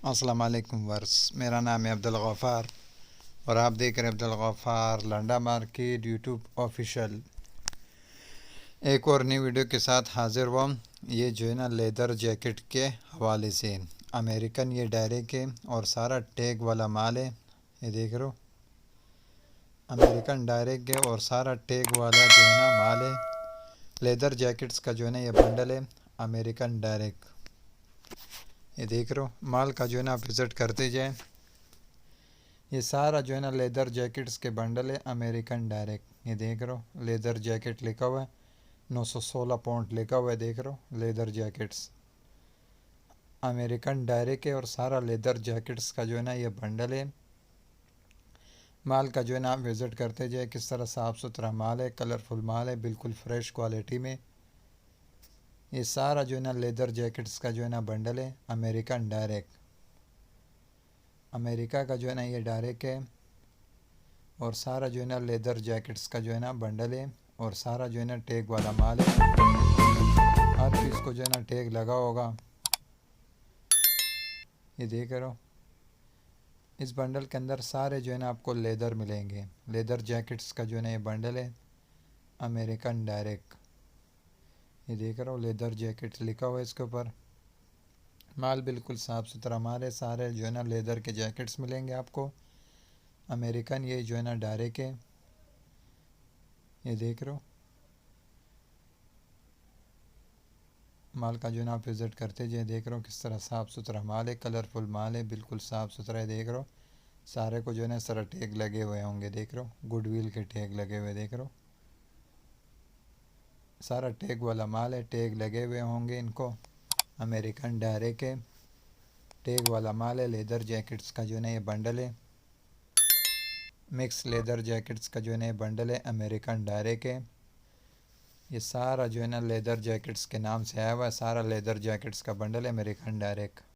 अस्सलाम वालेकुम वर्स। मेरा नाम है अब्दुल गफ़ार और आप देख रहे हैं Abdul Ghaffar Landa market YouTube official. एक और नई वीडियो के साथ हाज़िर हुआ। ये जो है ना लेदर जैकेट के हवाले से अमेरिकन ये डायरेक्ट है और सारा टैग वाला माल है। ये देख रहे हो, अमेरिकन डायरेक्ट है और सारा टैग वाला जो है ना माल है। लेदर जैकेट्स का जो है ना ये बंडल है अमेरिकन डायरेक्ट। ये देख रहे हो, माल का जो है ना आप विज़िट करते जाएँ। ये सारा जो है ना लेदर जैकेट्स के बंडल है अमेरिकन डायरेक्ट। ये देख रहे हो, लेदर जैकेट लिखा हुआ है, 916 पाउंड लिखा हुआ है। देख रहे हो, लेदर जैकेट्स अमेरिकन डायरेक्ट है और सारा लेदर जैकेट्स का जो है ना ये बंडल है। माल का जो है ना आप विज़िट करते जाए, किस तरह साफ़ सुथरा माल है, कलरफुल माल है, बिल्कुल फ्रेश क्वालिटी में। ये सारा जो है ना लेदर जैकेट्स का जो है ना बंडल है अमेरिकन डायरेक्ट। अमेरिका का जो है ना ये डायरेक्ट है और सारा जो है ना लेदर जैकेट्स का जो है ना बंडल है और सारा जो है ना टैग वाला माल है। हर चीज़ को जो है ना टैग लगा होगा। ये देख रहे हो, इस बंडल के अंदर सारे जो है ना आपको लेदर मिलेंगे। लेदर जैकेट्स का जो है ना ये बंडल है अमेरिकन डायरेक्ट। ये देख रहे हो, लेदर जैकेट लिखा हुआ है इसके ऊपर। माल बिल्कुल साफ़ सुथरा माल है। सारे जो है ना लेदर के जैकेट्स मिलेंगे आपको अमेरिकन। ये जो है ना डायरेक्ट है। ये देख रहे हो, माल का जो है ना आप विज़िट करते जाए। देख रहे हो किस तरह साफ़ सुथरा माल है, कलरफुल माल है, बिल्कुल साफ़ सुथरा है। देख रहे हो, सारे को जो है ना सारा टैग लगे हुए होंगे। देख रहे हो, गुडविल के टैग लगे हुए। देख रहे हो, सारा टैग वाला माल है, टैग लगे हुए होंगे इनको। अमेरिकन डायरेक्ट है, टैग वाला माल है। लेदर जैकेट्स का जो है ना ये बंडल है, मिक्स लेदर जैकेट्स का जो है ना ये बंडल है अमेरिकन डायरेक्ट है। ये सारा जो है ना लेदर जैकेट्स के नाम से आया हुआ है। सारा लेदर जैकेट्स का बंडल है अमेरिकन डायरेक्ट।